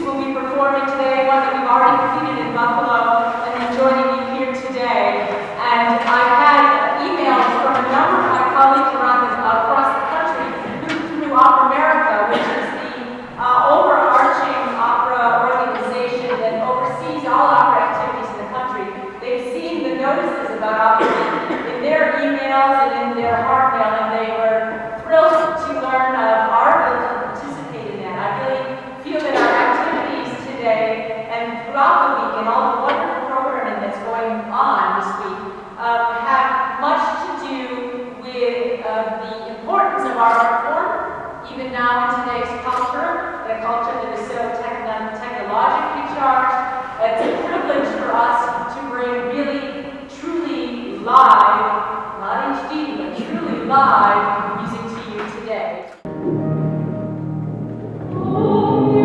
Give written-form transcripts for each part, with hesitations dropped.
will be performing today, one that we've already completed in Buffalo, and then joining you here today. And I've had emails from a number of my colleagues across the country through Opera America, which is the overarching opera organization that oversees all opera activities in the country. They've seen the notices about opera in their emails and in their hard mail, and they were thrilled to learn of our ability to participate in that. I really feel that our activities today and throughout the week and all the wonderful programming that's going on this week have much to do with the importance of our art form, even now in today's culture, the culture that is so technologically charged. It's a privilege for us to bring really, truly live, not HD, but truly live music to you today. Oh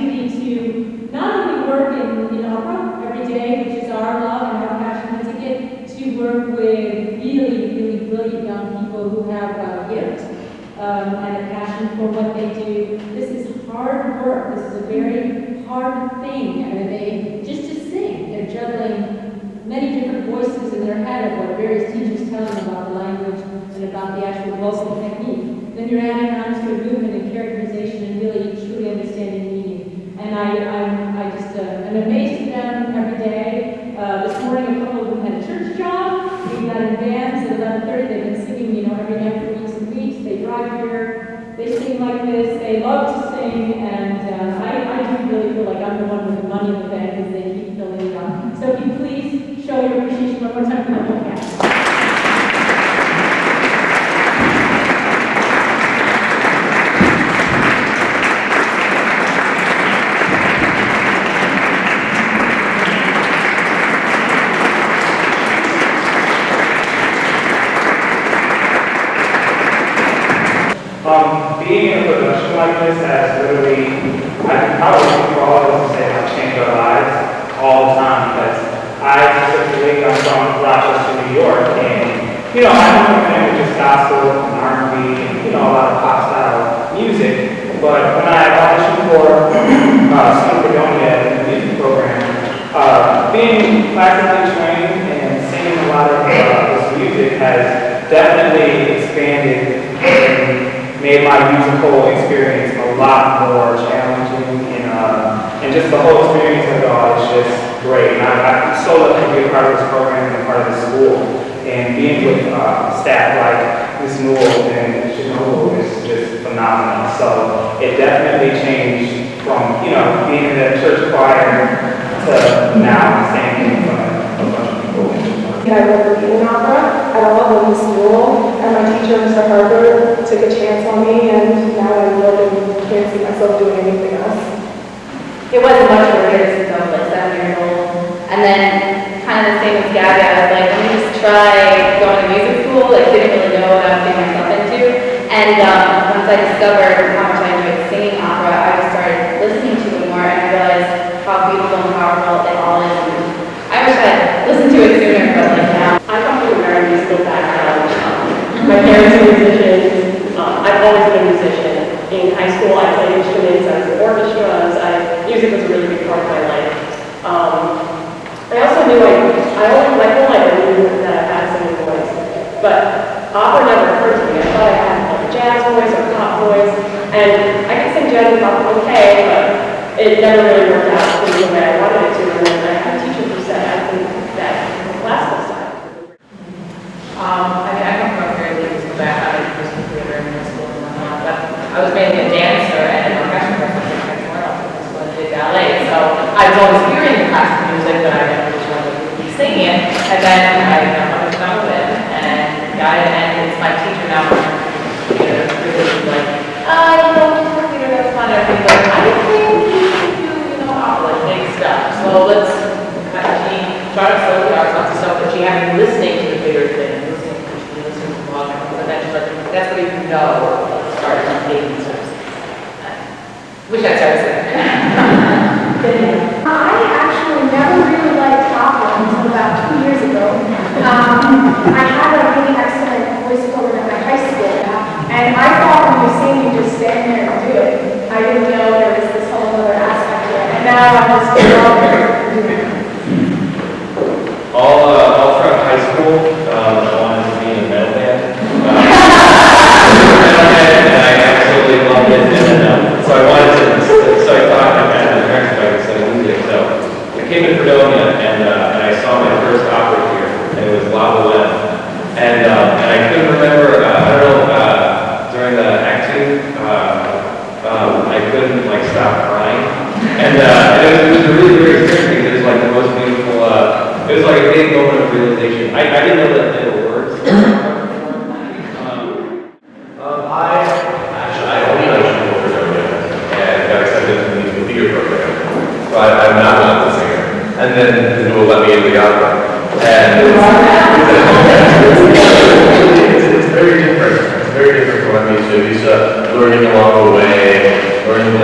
opportunity to not only work in opera every day, which is our love and our passion, but to get to work with really, really brilliant young people who have a gift and a passion for what they do. This is hard work. This is a very hard thing. I mean, they just to sing, they're juggling many different voices in their head of what various teachers tell them about the language and about the actual vocal technique. Then you're adding on to a movement and characterization and really truly understanding meaning. And I'm just I'm amazed at them every day. This morning, a couple of them had a church job. We got in bands at 11:30. They've been singing, every night for weeks and weeks. They drive here. They sing like this. They love to sing, and I do really feel like I'm the one with the money in the bank because they keep filling it up. So, can you please show your appreciation one more time for the podcast? Being in a production like this has literally, I can probably speak for all of us to say, have changed our lives all the time, because I specifically, I'm from Rochester, New York, and, I don't know just gospel and R&B and, a lot of pop style music, but when I auditioned for Summer Fredonia in the music program, being classically trained and singing a lot of this music has definitely expanded and made my musical experience a lot more challenging, and just the whole experience of it all is just great. And I'm so lucky to be a part of this program and a part of this school, and being with staff like Ms. Newell and Shinobu is just phenomenal. So it definitely changed from being in the church choir to now standing in front of a bunch of people. I work with Hillman Opera at all of Miss Newell, and my teacher, Mr. Harper, took a chance on me, and now I love and can't see myself doing anything else. It wasn't much of a year since I was like 7 years old, and then kind of the same with Gabby, I was like, let me just try going to music school, didn't really know what I was getting myself into, and once I discovered how much I enjoyed singing opera, I just started listening to it more, and I realized how beautiful and powerful it all is. I wish I'd listened to it sooner, but now. I come from a very musical background. My parents are musicians. I've always been a musician. In high school, I played instruments, I was in orchestras. Music was a really big part of my life. I also knew my whole life I knew that I had a singing voice. But opera never occurred to me. I thought I had a jazz voice or a pop voice. And I could sing jazz and pop okay, but it never really worked out the way I wanted it to. And then I had a teacher who said, I think that the classical side. I come from a very musical background. I did musical theater in middle school and whatnot, but I was mainly a dancer and orchestral person somewhere else in school and did ballet. So I was always hearing classical music, but I never just wanted to be singing it. And then I was done with it, and it's my teacher now. Really like, theater, that's fun, everything, but I think you should do, opera, big stuff. So let's she tried to slow the arts off and stuff, but she had been listening to the bigger thing, listening to blog, and then she's like, that's what you know, start from taking service. Wish I'd started singing. I actually never really liked opera until about 2 years ago. I had a really excellent voice program at my high school, and I thought when you sing, you just stand there and do it. I didn't know there was this whole other aspect to it, and now I'm just doing it. All throughout high school, I wanted to be in a metal band. And I absolutely loved it. And so I wanted to, so I thought I had an American bike instead of music. So I came to Fredonia and I saw my first opera here, and it was La Boheme. And I couldn't remember, I don't know, during the acting, I couldn't stop crying. And it was a really great experience because it was the most beautiful, it was like a big moment of realization. I didn't know that there were words. I only auditioned for Fredonia and got accepted to the musical theater program. So I'm not a singer. And then they will let me into the opera. And it's very different. It's very different from what I'm used to. Learning along the way, learning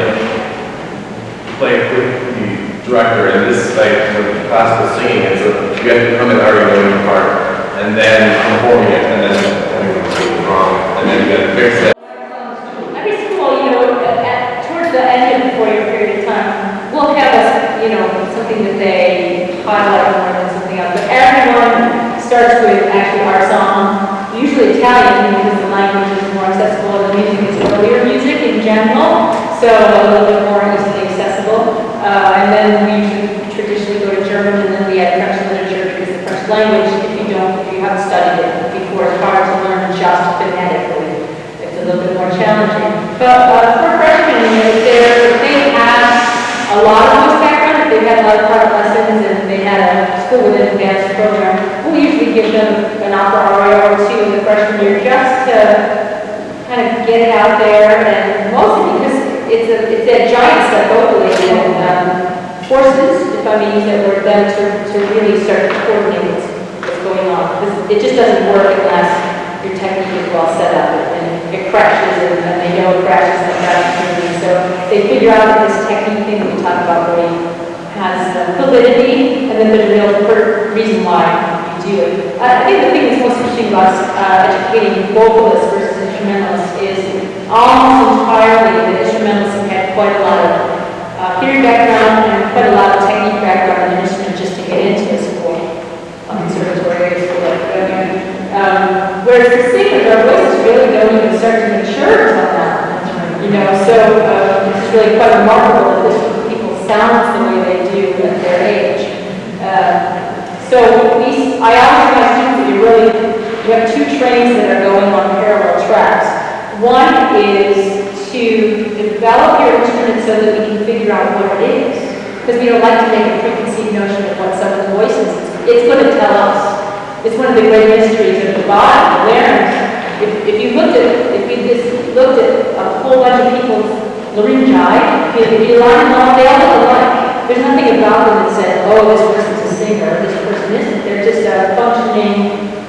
playing with the director, and this is like with classical singing, and so you have to come in already knowing your part, and then performing it, and then having it wrong, and then you gotta fix it. Every school, towards the end of the 4-year period of time, will have something that they highlight more than something else. But everyone starts with actually our song, usually Italian, because the language is more accessible, and the music is earlier music in general, so a little bit more easily accessible. And then we usually traditionally go to German, and then we add French literature, because the French language, if you haven't studied it before, it's hard to learn just phonetically. It's a little bit more challenging. But for freshmen, they have a lot of those backgrounds. They've had a lot of private lessons, and they had a school with an advanced program. We'll usually give them an opera aria or two in the freshman year just to kind of get it out there, and mostly because it's a giant step vocally and forces, if I may use that word, them to really start to coordinate what's going on. Because it just doesn't work unless your technique is well set up, and it crashes, and they know it crashes, and that's community. So they figure out that this technique thing that we talk about really has validity, and then there's a real reason why you do it. I think the thing that's most interesting about educating vocalists versus instrumentalists is almost entirely the instrumentalists have had quite a lot of theory background and quite a lot of technique background in the instrument just to get into a school, a conservatory school like that. Whereas the singers, our voices really don't even start to mature until now. So it's really quite remarkable that this group of people sounds the way they do at their age. So I always tell my students that you have two trains that are going on parallel tracks. One is to develop your instrument so that we can figure out what it is. Because we don't like to make a preconceived notion of what someone's voice is. It's going to tell us. It's one of the great mysteries of the body, awareness. If you just looked at a whole bunch of people's laryngi, if you line them all, they all look alike. There's nothing about them that said, oh, this person's a singer, or this person isn't. They're just a functioning